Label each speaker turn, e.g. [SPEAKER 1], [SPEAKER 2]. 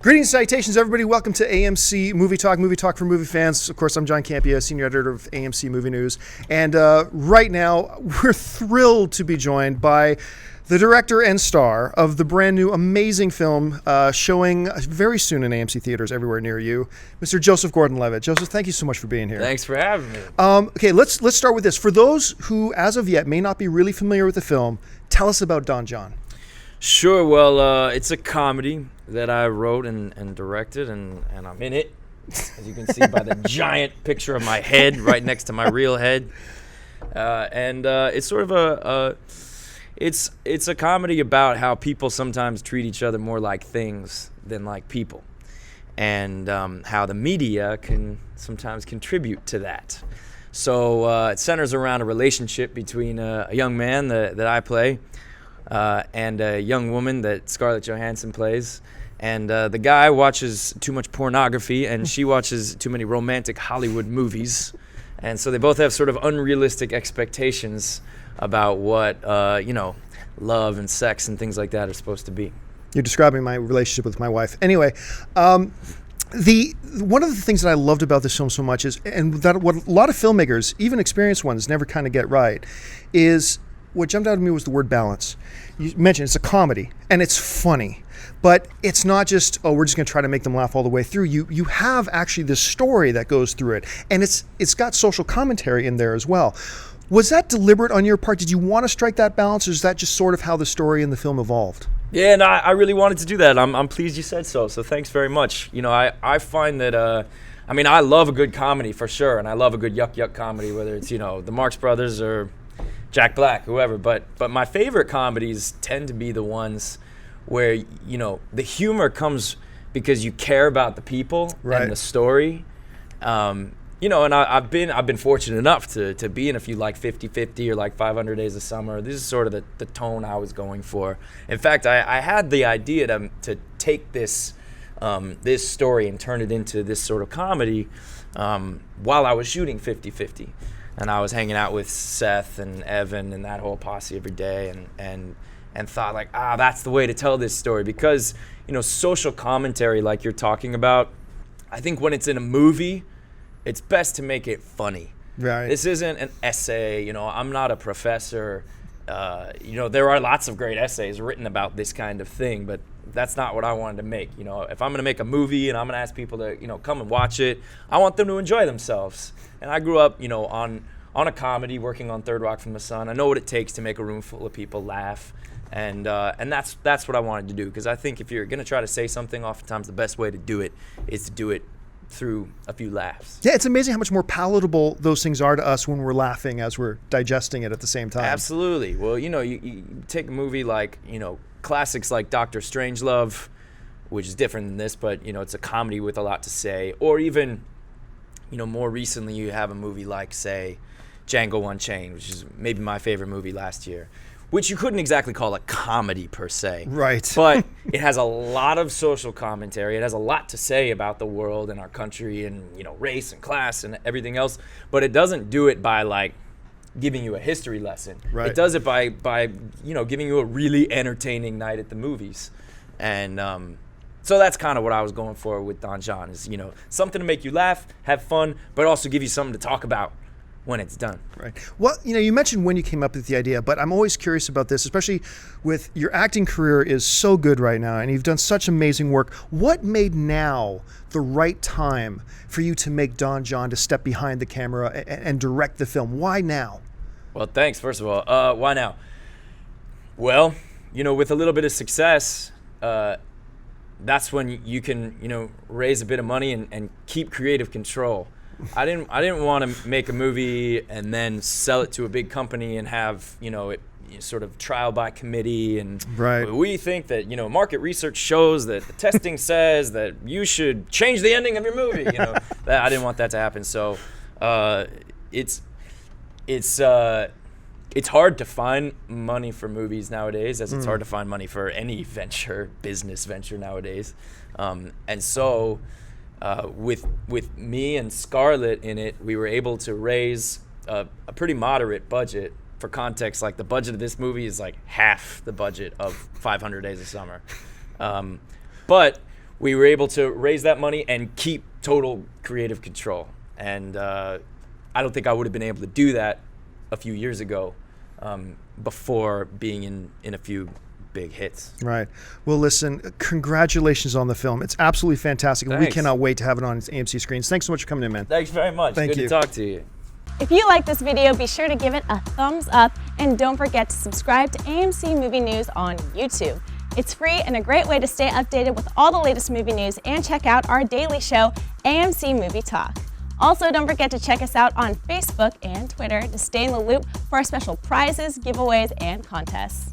[SPEAKER 1] Greetings, salutations, everybody. Welcome to AMC Movie Talk for movie fans. Of course, I'm John Campea, senior editor of AMC Movie News. And right now, we're thrilled to be joined by the director and star of the brand new amazing film showing very soon in AMC theaters everywhere near you, Mr. Joseph Gordon-Levitt. Joseph, thank you so much for being here.
[SPEAKER 2] Thanks for having me.
[SPEAKER 1] Okay, let's start with this. For those who, as of yet, may not be really familiar with the film, tell us about Don Jon.
[SPEAKER 2] Sure. Well, it's a comedy that I wrote and directed, and I'm in it, as you can see by the giant picture of my head right next to my real head. It's sort of it's a comedy about how people sometimes treat each other more like things than like people, and how the media can sometimes contribute to that. So it centers around a relationship between a young man that I play and a young woman that Scarlett Johansson plays. And the guy watches too much pornography, and she watches too many romantic Hollywood movies. And so they both have sort of unrealistic expectations about what, love and sex and things like that are supposed to be.
[SPEAKER 1] You're describing my relationship with my wife. Anyway, one of the things that I loved about this film so much is, and that what a lot of filmmakers, even experienced ones, never kind of get right, is what jumped out at me was the word balance. You mentioned it's a comedy, and it's funny. But it's not just, we're just going to try to make them laugh all the way through. You have actually this story that goes through it, and it's got social commentary in there as well. Was that deliberate on your part? Did you want to strike that balance, or is that just sort of how the story in the film evolved?
[SPEAKER 2] Yeah, and I really wanted to do that. I'm pleased you said so thanks very much. I find that, I love a good comedy for sure, and I love a good yuck comedy, whether it's, the Marx Brothers or Jack Black, whoever. But my favorite comedies tend to be the ones where the humor comes because you care about the people and the story, and I've been fortunate enough to be in a few like 50-50 or like 500 Days of Summer. This is sort of the tone I was going for. In fact, I had the idea to take this story and turn it into this sort of comedy while I was shooting 50-50, and I was hanging out with Seth and Evan and that whole posse every day, and thought like, that's the way to tell this story, because social commentary like you're talking about, I think when it's in a movie, it's best to make it funny.
[SPEAKER 1] Right. This
[SPEAKER 2] isn't an essay. I'm not a professor. There are lots of great essays written about this kind of thing, but that's not what I wanted to make. If I'm going to make a movie and I'm going to ask people to come and watch it, I want them to enjoy themselves. And I grew up on a comedy, working on Third Rock from the Sun. I know what it takes to make a room full of people laugh. And that's what I wanted to do, because I think if you're going to try to say something, oftentimes the best way to do it is to do it through a few laughs.
[SPEAKER 1] Yeah, it's amazing how much more palatable those things are to us when we're laughing as we're digesting it at the same time.
[SPEAKER 2] Absolutely. Well, you take a movie like, classics like Dr. Strangelove, which is different than this, but, it's a comedy with a lot to say. Or even, more recently you have a movie like, say, Django Unchained, which is maybe my favorite movie last year, which you couldn't exactly call a comedy per se.
[SPEAKER 1] Right.
[SPEAKER 2] But it has a lot of social commentary. It has a lot to say about the world and our country and, race and class and everything else. But it doesn't do it by, like, giving you a history lesson.
[SPEAKER 1] Right.
[SPEAKER 2] It does it by giving you a really entertaining night at the movies. And so that's kind of what I was going for with Don Jon, is, something to make you laugh, have fun, but also give you something to talk about when it's done.
[SPEAKER 1] Right. Well, you mentioned when you came up with the idea, but I'm always curious about this, especially with your acting career is so good right now, and you've done such amazing work. What made now the right time for you to make Don Jon, to step behind the camera and direct the film? Why now?
[SPEAKER 2] Well, thanks, first of all. Why now? Well, with a little bit of success, that's when you can, raise a bit of money and keep creative control. I didn't want to make a movie and then sell it to a big company and have it sort of trial by committee, and
[SPEAKER 1] right.
[SPEAKER 2] We think that market research shows that the testing says that you should change the ending of your movie. That I didn't want that to happen. So it's hard to find money for movies nowadays, as it's hard to find money for any business venture nowadays, and so. With me and Scarlett in it, we were able to raise a pretty moderate budget for context, like the budget of this movie is like half the budget of 500 Days of Summer. But we were able to raise that money and keep total creative control. And I don't think I would have been able to do that a few years ago before being in a few big hits.
[SPEAKER 1] Right. Well, listen, congratulations on the film. It's absolutely fantastic. And we
[SPEAKER 2] Thanks.
[SPEAKER 1] cannot wait to have it on AMC screens. Thanks so much for coming in, man.
[SPEAKER 2] Thanks very much.
[SPEAKER 1] Thank
[SPEAKER 2] Good
[SPEAKER 1] you.
[SPEAKER 2] to talk to you.
[SPEAKER 3] If you like this video, be sure to give it a thumbs up and don't forget to subscribe to AMC Movie News on YouTube. It's free and a great way to stay updated with all the latest movie news and check out our daily show, AMC Movie Talk. Also, don't forget to check us out on Facebook and Twitter to stay in the loop for our special prizes, giveaways, and contests.